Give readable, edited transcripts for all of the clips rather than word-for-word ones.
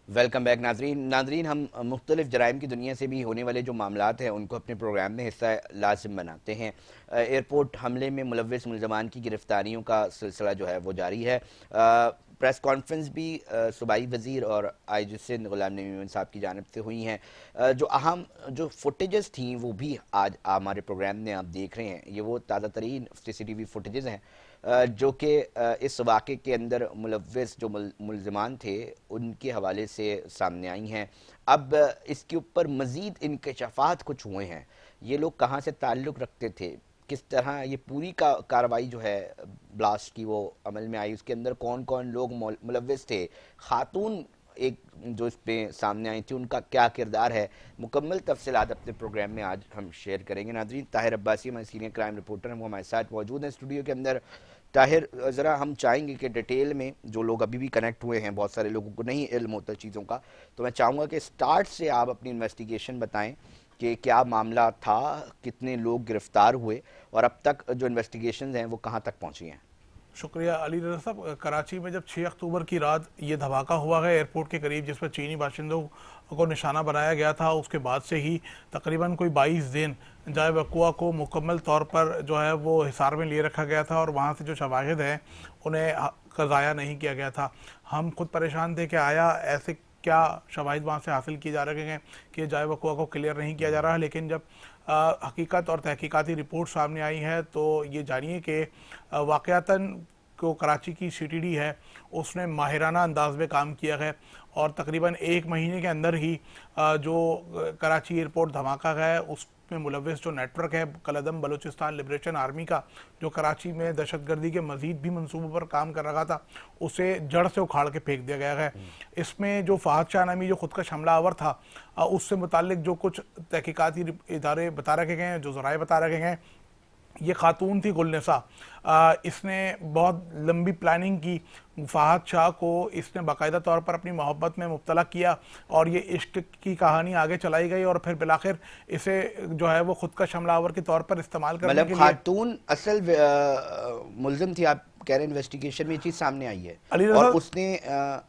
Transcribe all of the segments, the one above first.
Welcome back नाजरीन हम मुख्तलिफ जराइम की दुनिया से भी होने वाले जो मामलात हैं उनको अपने प्रोग्राम में हिस्सा लाजिम बनाते हैं। एयरपोर्ट हमले में मुलव्विस मुलजमान की गिरफ्तारियों का सिलसिला जो है वो जारी है। प्रेस कॉन्फ्रेंस भी सूबाई वज़ीर और आई सिंध गुलाम नबी मोमिन साहब की जानिब से हुई हैं। जो अहम जो फुटेजेस थी वो भी आज हमारे प्रोग्राम में आप देख रहे हैं। ये वो ताज़ा तरीन CCTV फुटेजेस हैं जो कि इस वाक़े के अंदर मुलव्विस जो मुलजमान थे उनके हवाले से सामने आई हैं। अब इसके ऊपर मज़ीद इंकशाफात कुछ हुए हैं। ये लोग कहाँ से ताल्लुक़ रखते थे, किस तरह ये पूरी कार्रवाई जो है ब्लास्ट की वो अमल में आई, उसके अंदर कौन कौन लोग मुलव्विस थे, खातून एक जो इस पे सामने आई थी उनका क्या किरदार है, मुकम्मल तफसीलात अपने प्रोग्राम में आज हम शेयर करेंगे। नाज़रीन, ताहिर अब्बासी हमारे सीनियर क्राइम रिपोर्टर हैं, वो हमारे साथ मौजूद हैं स्टूडियो के अंदर। ताहिर, ज़रा हम चाहेंगे कि डिटेल में जो लोग अभी भी कनेक्ट हुए हैं, बहुत सारे लोगों को नहीं इल्म होता चीज़ों का, तो मैं चाहूँगा कि स्टार्ट से आप अपनी इन्वेस्टिगेशन बताएं कि क्या मामला था, कितने लोग गिरफ्तार हुए और अब तक जो इन्वेस्टिगेशन हैं वो कहाँ तक पहुँची हैं। शुक्रिया अली रज़ा साहब। कराची में जब 6 अक्टूबर की रात ये धमाका हुआ है एयरपोर्ट के करीब, जिसमें चीनी बाशिंदों को निशाना बनाया गया था, उसके बाद से ही तकरीबन कोई 22 दिन जाए वकुआ को मुकम्मल तौर पर जो है वो हिसार में लिए रखा गया था और वहाँ से जो शवाहिद हैं उन्हें ज़ाया नहीं किया गया था। हम खुद परेशान थे कि आया ऐसे क्या शवाहिद वहाँ से हासिल किए जा रहे हैं कि जाए वकुआ को क्लियर नहीं किया जा रहा है। लेकिन जब हकीकत और तहकीकाती रिपोर्ट सामने आई है तो ये जानिए कि वाक़यातन को कराची की CTD है उसने माहिराना अंदाज में काम किया है और तकरीबन 1 महीने के अंदर ही जो कराची एयरपोर्ट धमाका है उसमें मुलव्विस जो नेटवर्क है कलदम बलूचिस्तान लिबरेशन आर्मी का, जो कराची में दहशतगर्दी के मजीद भी मंसूबों पर काम कर रहा था, उसे जड़ से उखाड़ के फेंक दिया गया है। इसमें जो फ़हद शाह नामी जो खुदकश हमलावर था उससे मुतालिक जो कुछ तहकीकाती इदारे बता रखे गए हैं, जो ज़राए बता रखे गए हैं, ये खातून थी गुलनिसा। इसने बहुत लंबी प्लानिंग की। फ़हद शाह को इसने बाकायदा तौर पर अपनी मोहब्बत में मुब्तला किया और ये इश्क की कहानी आगे चलाई गई और फिर बिलाखिर इसे जो है वो खुद का हमलावर के तौर पर इस्तेमाल करने के लिए खातून असल मुल्जिम थी, आप कह रहे हैं इन्वेस्टिगेशन में ये चीज़ सामने आई है अली और उसने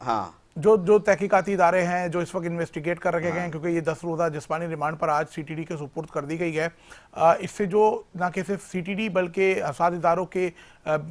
हाँ जो तहकीकाती इदारे हैं जो इस वक्त इन्वेस्टिगेट कर रखे गए हैं, क्योंकि ये 10 रोज़ा जिस्मानी रिमांड पर आज CTD के सुपुर्द कर दी गई है। इससे जो ना कि सिर्फ CTD बल्कि असाद इदारों के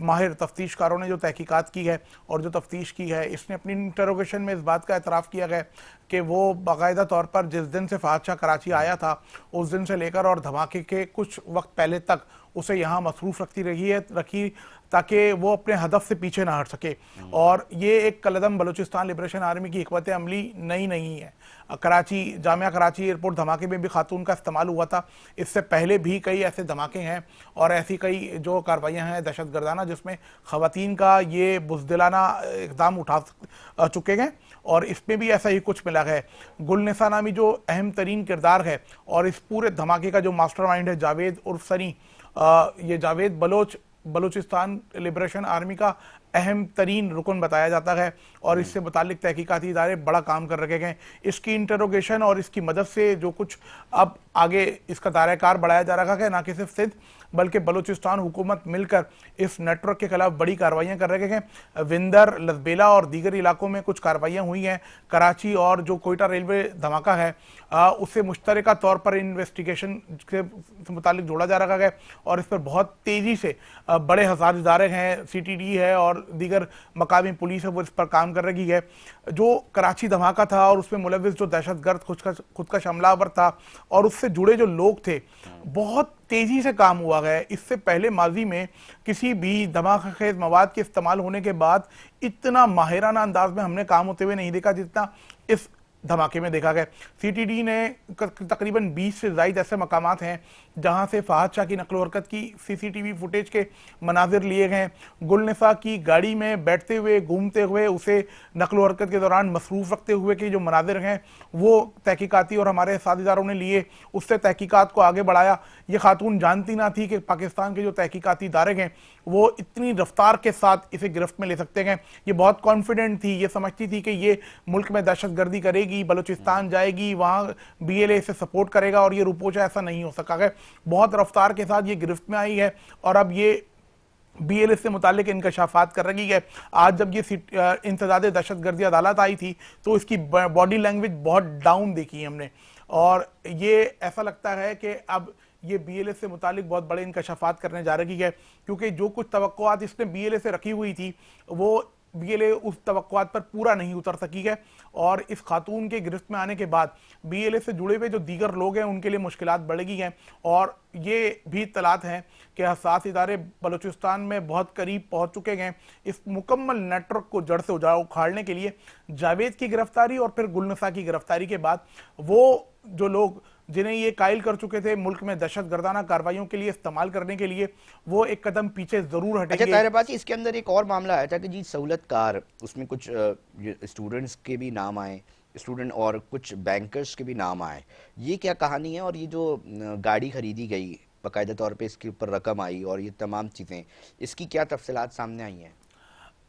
माहिर तफ्तीशकारों ने जो तहकीकात की है और जो तफ्तीश की है, इसने अपनी इंटरोगेशन में इस बात का एतराफ़ किया है कि वो बाकायदा तौर पर जिस दिन से फ़हद शाह कराची आया था उस दिन से लेकर और धमाके के कुछ वक्त पहले तक उसे यहाँ मसरूफ़ रखी ताकि वो अपने हदफ से पीछे ना हट सके। और ये एक कलदम बलूचिस्तान लिबरेशन आर्मी की हिकमत अमली नहीं है। कराची जामिया कराची एयरपोर्ट धमाके में भी खातून का इस्तेमाल हुआ था। इससे पहले भी कई ऐसे धमाके हैं और ऐसी कई जो कार्रवाइयाँ हैं दहशतगर्दाना जिसमें ख़वातीन का ये बुज़दिलाना इक़दाम उठा चुके हैं और इसमें भी ऐसा ही कुछ मिला है। गुलनिसा नामी जो अहम तरीन किरदार है और इस पूरे धमाके का जो मास्टरमाइंड है जावेद उर्फ सनी, ये जावेद बलूचिस्तान लिबरेशन आर्मी का अहम तरीन रुकन बताया जाता है और इससे मुतालिक तहकीकाती इदारे बड़ा काम कर रखे गए। इसकी इंटरोगेशन और इसकी मदद से जो कुछ अब आगे इसका दायरा-ए-कार बढ़ाया जा रहा है, ना कि सिर्फ सिंध बल्कि बलूचिस्तान हुकूमत मिलकर इस नेटवर्क के खिलाफ बड़ी कार्रवाइयाँ कर रहे हैं। विंदर, लसबेला और दीगर इलाकों में कुछ कार्रवाइयाँ हुई हैं। कराची और जो कोयटा रेलवे धमाका है उससे मुश्तरका तौर पर इन्वेस्टिगेशन के मुतालिक जोड़ा जा रहा है और इस पर बहुत तेज़ी से बड़े हज़ार इदारे हैं, CTD है और दीगर मकामी पुलिस है, वो इस पर काम कर रही है। जो कराची धमाका था और उसमें मुलव्विस जो दहशतगर्द खुद का हमलावर था और उससे जुड़े जो लोग थे, बहुत तेजी से काम हुआ है। इससे पहले माजी में किसी भी धमाकेखेज मवाद के इस्तेमाल होने के बाद इतना माहिराना अंदाज में हमने काम होते हुए नहीं देखा जितना इस धमाके में देखा गया। CTD ने तकरीबन 20 से ज़ायद ऐसे मकामात हैं जहां से फ़हद शाह की नकलो हरकत की CCTV फुटेज के मनाजिर लिए गए। गुलनिसा की गाड़ी में बैठते हुए, घूमते हुए, उसे नकलो हरकत के दौरान मसरूफ़ रखते हुए के जो मनाजिर हैं वो तहकीकाती और हमारे साथीदारों ने लिए, उससे तहकीकात को आगे बढ़ाया। ये खातून जानती ना थी कि पाकिस्तान के जो तहकीकाती इदारे हैं वो इतनी रफ्तार के साथ इसे गिरफ्त में ले सकते हैं। ये बहुत कॉन्फिडेंट थी, ये समझती थी कि ये मुल्क में दहशतगर्दी करेगी, बलूचिस्तान जाएगी, वहाँ BLA से सपोर्ट करेगा और ये रुपोचा ऐसा नहीं हो सका है। बहुत रफ्तार के साथ ये गिरफ्त में आई है और अब ये BLS से मुतालिक इंकशाफात कर रही है। आज जब ये इंसदाद दहशतगर्दी अदालत आई थी तो इसकी बॉडी लैंग्वेज बहुत डाउन देखी हमने, और ये ऐसा लगता है कि अब ये BLS से मुतालिक बहुत बड़े इंकशाफात करने जा रही है, क्योंकि जो कुछ तवक्कुआत इसने BLS से रखी हुई थी वो BLS उस तवक्कुआत पर पूरा नहीं उतर सकी है, और इस खातून के गिरफ्त में आने के बाद BLS से जुड़े हुए जो दीगर लोग हैं उनके लिए मुश्किलात बढ़ गई हैं। और ये भी इत्तलात हैं कि हसास इदारे बलूचिस्तान में बहुत करीब पहुंच चुके हैं इस मुकम्मल नेटवर्क को जड़ से उखाड़ने के लिए। जावेद की गिरफ्तारी और फिर गुलनसा की गिरफ्तारी के बाद वो जो लोग जिन्हें ये कायल कर चुके थे मुल्क में दहशतगर्दाना कार्रवाइयों के लिए इस्तेमाल करने के लिए, वो एक कदम पीछे जरूर अच्छा हटेंगे। ताहिर अब्बासी, इसके अंदर एक और मामला आया था कि जी सहूलतकार, उसमें कुछ स्टूडेंट्स के भी नाम आए, स्टूडेंट और कुछ बैंकर्स के भी नाम आए। ये क्या कहानी है? और ये जो गाड़ी खरीदी गई बाकायदा तौर पे, इसके ऊपर रकम आई और ये तमाम चीज़ें, इसकी क्या तफसीलात सामने आई हैं?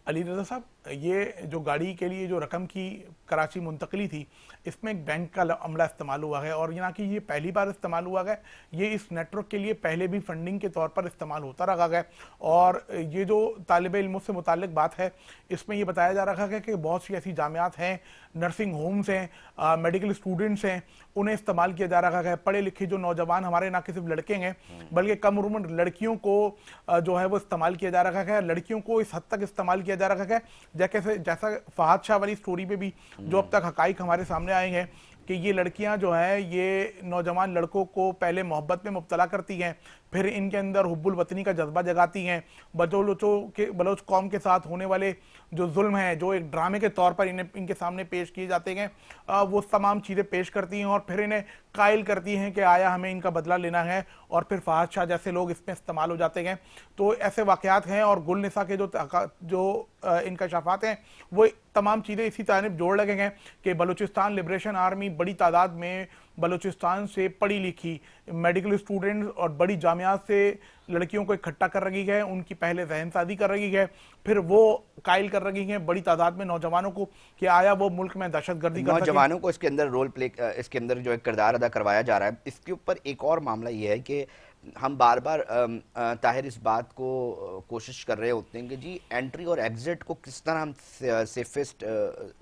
अली रजा साहब, ये जो गाड़ी के लिए जो रकम की कराची मुंतकली थी, इसमें एक बैंक का अमला इस्तेमाल हुआ है, और यहाँ की ये पहली बार इस्तेमाल हुआ है। ये इस नेटवर्क के लिए पहले भी फंडिंग के तौर पर इस्तेमाल होता रहा है। और ये जो तालिब इल्मों से मुताल्लिक बात है, इसमें ये बताया जा रहा है कि बहुत सी ऐसी जामियात हैं, नर्सिंग होम्स हैं, मेडिकल स्टूडेंट्स हैं, उन्हें इस्तेमाल किया जा रहा है। पढ़े लिखे जो नौजवान हमारे ना कि सिर्फ लड़के हैं बल्कि कम उम्र लड़कियों को जो है वो इस्तेमाल किया जा रहा है। लड़कियों को इस हद तक इस्तेमाल किया जा रहा है जैसा फहाद शाह वाली स्टोरी पे भी जो अब तक हकाइक हमारे सामने आए हैं कि ये लड़कियां जो हैं ये नौजवान लड़कों को पहले मोहब्बत में मुब्तला करती हैं, फिर इनके अंदर हुब्बुल वतनी का जज्बा जगाती हैं। बलोच कौम के साथ होने वाले जो जुल्म हैं, जो एक ड्रामे के तौर पर इनके सामने पेश किए जाते हैं, वो तमाम चीज़ें पेश करती हैं और फिर इन्हें कायल करती हैं कि आया हमें इनका बदला लेना है, और फिर फहाद शाह जैसे लोग इसमें इस्तेमाल हो जाते हैं। तो ऐसे वाकयात हैं, और गुलनिसा के जो इंकशाफात हैं वो तमाम चीज़ें इसी जानब जोड़ लगे हैं कि बलूचिस्तान लिबरेशन आर्मी बड़ी तादाद में बलूचिस्तान से पढ़ी लिखी मेडिकल स्टूडेंट्स और बड़ी जामियात से लड़कियों को इकट्ठा कर रही है, उनकी पहले जहन साजी कर रही है, फिर वो कायल कर रही है बड़ी तादाद में नौजवानों को कि आया वो मुल्क में दहशतगर्दी कर सके। नौजवानों को इसके अंदर रोल प्ले, इसके अंदर जो एक किरदार अदा करवाया जा रहा है। इसके ऊपर एक और मामला ये है कि हम बार बार ताहिर इस बात को कोशिश कर रहे होते हैं कि जी एंट्री और एग्जिट को किस तरह हम सेफेस्ट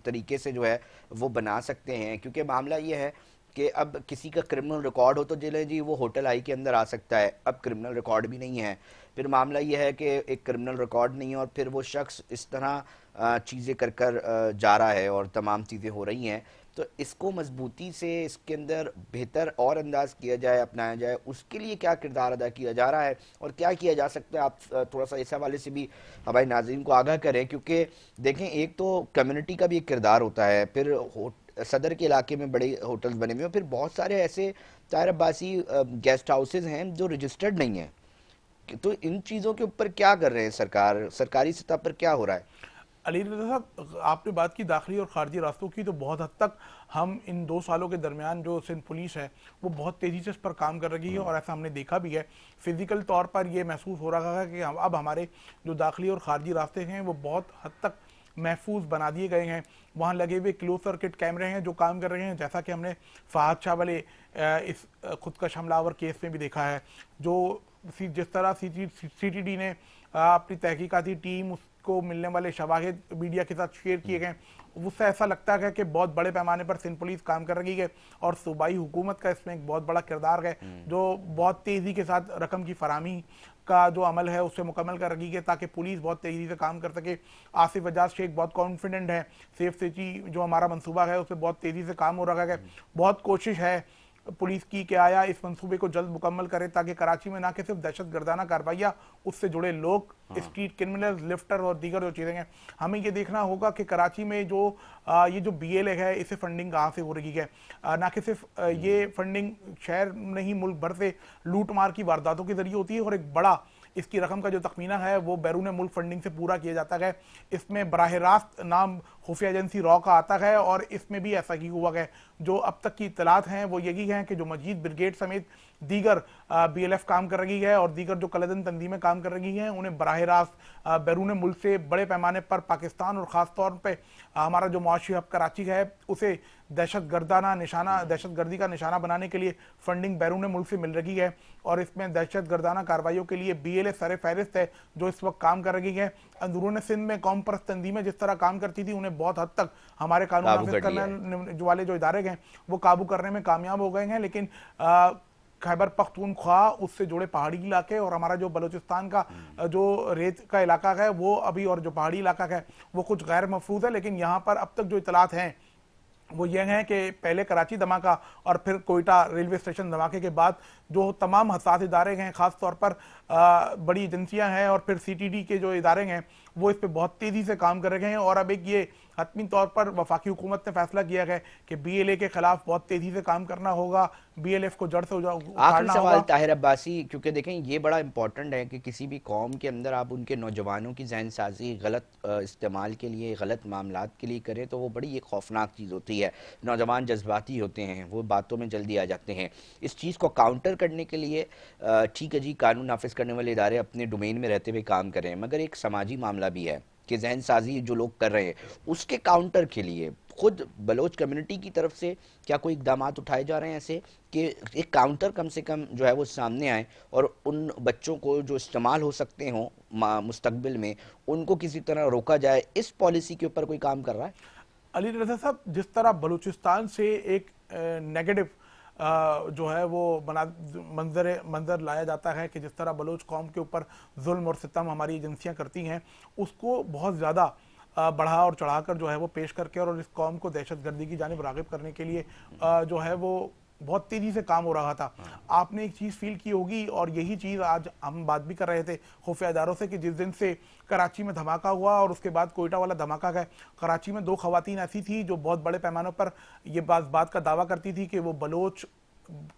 तरीके से जो है वो बना सकते हैं, क्योंकि मामला ये है कि अब किसी का क्रिमिनल रिकॉर्ड हो तो चले जी वो होटल आई के अंदर आ सकता है, अब क्रिमिनल रिकॉर्ड भी नहीं है। फिर मामला ये है कि एक क्रिमिनल रिकॉर्ड नहीं है और फिर वो शख्स इस तरह चीज़ें कर कर जा रहा है और तमाम चीज़ें हो रही हैं। तो इसको मजबूती से इसके अंदर बेहतर और अंदाज किया जाए, अपनाया जाए, उसके लिए क्या किरदार अदा किया जा रहा है और क्या किया जा सकता है? आप थोड़ा सा इस हवाले से भी हमारे नाज़रीन को आगाह करें, क्योंकि देखें एक तो कम्युनिटी का भी एक किरदार होता है, फिर सदर के इलाके में बड़े होटल्स बने हुए हैं, फिर बहुत सारे ऐसे ताहिर अब्बासी गेस्ट हाउसेज हैं जो रजिस्टर्ड नहीं हैं। तो इन चीज़ों के ऊपर क्या कर रहे हैं सरकार, सरकारी सतह पर क्या हो रहा है? अली रज़ा साहब, आपने बात की दाखिली और खारजी रास्तों की, तो बहुत हद तक हम इन 2 सालों के दरमियान जो सिंध पुलिस है वो बहुत तेज़ी से इस पर काम कर रही है, और ऐसा हमने देखा भी है। फिजिकल तौर पर यह महसूस हो रहा है कि अब हमारे जो दाखिली और खारजी रास्ते हैं वो बहुत हद तक महफूज बना दिए गए हैं। वहाँ लगे हुए क्लोज सर्किट कैमरे हैं जो काम कर रहे हैं, जैसा कि हमने फहाद शाह वाले इस खुदकश हमलावर केस में भी देखा है। जो जिस तरह CTD ने अपनी तहकीकाती टीम को मिलने वाले शवाहिद मीडिया के साथ शेयर किए गए, उससे ऐसा लगता है कि बहुत बड़े पैमाने पर सिंध पुलिस काम कर रही है, और सूबाई हुकूमत का इसमें एक बहुत बड़ा किरदार है जो बहुत तेज़ी के साथ रकम की फराहमी का जो अमल है उससे मुकम्मल कर रही है ताकि पुलिस बहुत तेज़ी से काम कर सके। आसिफ एजाज शेख बहुत कॉन्फिडेंट है, सेफ सिटी जो हमारा मनसूबा है उससे बहुत तेज़ी से काम हो रहा है। बहुत कोशिश है पुलिस की कि आया इस मंसूबे को जल्द मुकम्मल करे ताकि कराची में ना कि सिर्फ दहशत गर्दाना कार्रवाइयाँ, उससे जुड़े लोग, स्ट्रीट क्रिमिनल, लिफ्टर और दीगर जो चीज़ें हैं, हमें ये देखना होगा कि कराची में जो ये जो BLA है इसे फंडिंग कहाँ से हो रही है। ना कि सिर्फ ये फंडिंग शहर नहीं मुल्क भर से लूट मार की वारदातों के जरिए होती है, और एक बड़ा इसकी रकम का जो तखमीना है वो बैरून मुल्क फंडिंग से पूरा किया जाता है। इसमें बराह रास्त नाम खुफिया एजेंसी रॉ का आता है, और इसमें भी ऐसा ही हुआ है। जो अब तक की इत्तलात हैं वो यही हैं कि जो मजीद ब्रिगेड समेत दीगर BLF काम कर रही है और दीगर जो कलदन तंजीमें काम कर रही हैं, उन्हें बराह रास्त बैरून मुल्क से बड़े पैमाने पर पाकिस्तान और ख़ास तौर पे हमारा जो मुआशी हब कराची है उसे दहशतगर्दी का निशाना बनाने के लिए फंडिंग बैरून मुल्क से मिल रही है और इसमें दहशतगर्दाना कार्रवाइयों के लिए BLA सर फहरिस्त है जो इस वक्त काम कर रही है। अंदरून सिंध में कौम परस्त तंजीमें जिस तरह काम करती थी, उन्हें बहुत हद तक हमारे कानून नाफिज करने वाले जो इदारे हैं वो काबू करने में कामयाब हो गए हैं, लेकिन खैबर पख्तूनख्वा, उससे जुड़े पहाड़ी इलाके और हमारा जो बलूचिस्तान का जो रेत का इलाका है वो अभी, और जो पहाड़ी इलाका है वो कुछ गैर महफूज है। लेकिन यहाँ पर अब तक जो इतलात हैं वो ये हैं कि पहले कराची धमाका और फिर कोयटा रेलवे स्टेशन धमाके के बाद जो तमाम हसास इदारे हैं, ख़ास तौर पर बड़ी एजेंसियां हैं और फिर CTD के जो इदारे हैं वो इस पर बहुत तेज़ी से काम कर रहे हैं। और अब एक ये हतमी तौर पर वफाकी हुकूमत ने फैसला किया है कि BLA के खिलाफ बहुत तेज़ी से काम करना होगा, BLF को जड़ से आखिरी सवाल ताहिर अब्बासी, क्योंकि देखें ये बड़ा इंपॉर्टेंट है कि किसी भी कौम के अंदर आप उनके नौजवानों की जहन साजी गलत इस्तेमाल के लिए, गलत मामलात के लिए करें तो वो बड़ी एक खौफनाक चीज़ होती है। नौजवान जज्बाती होते हैं, वो बातों में जल्दी आ जाते हैं। इस चीज़ को काउंटर करने के लिए ठीक है जी, कानून नाफिज करने वाले इदारे अपने डोमेन में रहते हुए काम करें, मगर एक समाजी मामला भी है कि जहन साजी जो लोग कर रहे हैं उसके काउंटर के लिए खुद बलोच कम्युनिटी की तरफ से क्या कोई इकदाम उठाए जा रहे हैं ऐसे कि एक काउंटर कम से कम जो है वो सामने आए और उन बच्चों को जो इस्तेमाल हो सकते हों मुस्तकबिल में, उनको किसी तरह रोका जाए? इस पॉलिसी के ऊपर कोई काम कर रहा है? अली रज़ा साहब, जिस तरह बलूचिस्तान से एक नेगेटिव जो है वो मंजर लाया जाता है कि जिस तरह बलोच कौम के ऊपर जुल्म और सितम हमारी एजेंसियां करती हैं, उसको बहुत ज़्यादा बढ़ा और चढ़ाकर जो है वो पेश करके और इस कौम को दहशतगर्दी की जानिब राग़िब करने के लिए जो है वो बहुत तेज़ी से काम हो रहा था। आपने एक चीज़ फील की होगी और यही चीज़ आज हम बात भी कर रहे थे खुफिया इदारों से कि जिस दिन से कराची में धमाका हुआ और उसके बाद कोयटा वाला धमाका है, कराची में 2 खवातीन ऐसी थी जो बहुत बड़े पैमानों पर ये बात का दावा करती थी कि वो बलोच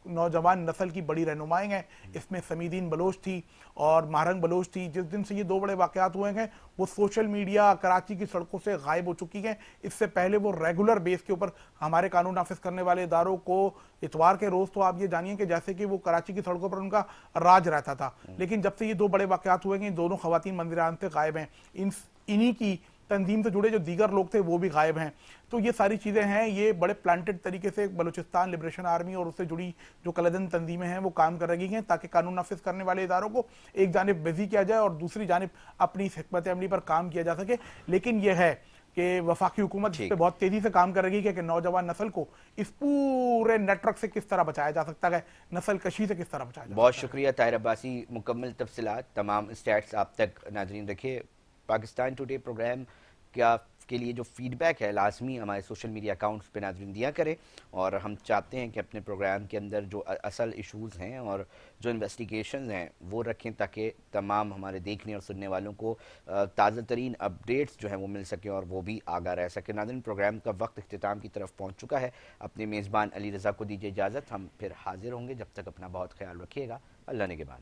नौजवान नस्ल की बड़ी रहनुमाएं हैं। इसमें समीदीन बलोच थी और महरंग बलोच थी। जिस दिन से ये 2 बड़े वाक़यात हुए हैं वो सोशल मीडिया कराची की सड़कों से गायब हो चुकी हैं। इससे पहले वो रेगुलर बेस के ऊपर हमारे कानून नाफिज करने वाले इदारों को इतवार के रोज़ तो आप ये जानिए कि जैसे कि वो कराची की सड़कों पर उनका राज रहता था, लेकिन जब से ये 2 बड़े वाक़यात हुए हैं, दोनों खवातीन मंदिरान से गायब हैं। इन्हीं की तंजीम से जुड़े जो दीगर लोग थे वो भी गायब हैं। तो ये सारी चीज़ें हैं, ये बड़े प्लांटेड तरीके से बलूचिस्तान लिबरेशन आर्मी और उससे जुड़ी जो कलदन तंजीमें हैं वो काम कर रही हैं ताकि कानून नाफिज करने वाले इदारों को एक जानिब बिजी किया जाए और दूसरी जानिब अपनी इस हिकमत अमली पर काम किया जा सके। लेकिन यह है कि वफाकी हुकूमत इस पर बहुत तेजी से काम कर रही है कि नौजवान नस्ल को इस पूरे नेटवर्क से किस तरह बचाया जा सकता है, नस्ल कशी से किस तरह बचाया जा सकता है। बहुत शुक्रिया ताहिर अब्बासी। मुकम्मल तफसीलात, तमाम स्टैट्स आप तक नाजरीन रखे। पाकिस्तान टुडे प्रोग्राम के लिए जो फीडबैक है लाजमी हमारे सोशल मीडिया अकाउंट्स पे नाजरीन दिया करें, और हम चाहते हैं कि अपने प्रोग्राम के अंदर जो असल इश्यूज़ हैं और जो इन्वेस्टिगेशंस हैं वो रखें ताकि तमाम हमारे देखने और सुनने वालों को ताज़ा तरीन अपडेट्स जो हैं वो मिल सकें और वो भी आगाह रह सकें। नाज़रीन, प्रोग्राम का वक्त इख्तिताम की तरफ पहुँच चुका है। अपने मेज़बान अली रज़ा को दीजिए इजाज़त, हम फिर हाजिर होंगे। जब तक अपना बहुत ख्याल रखिएगा। अल्लाह ने के बाद।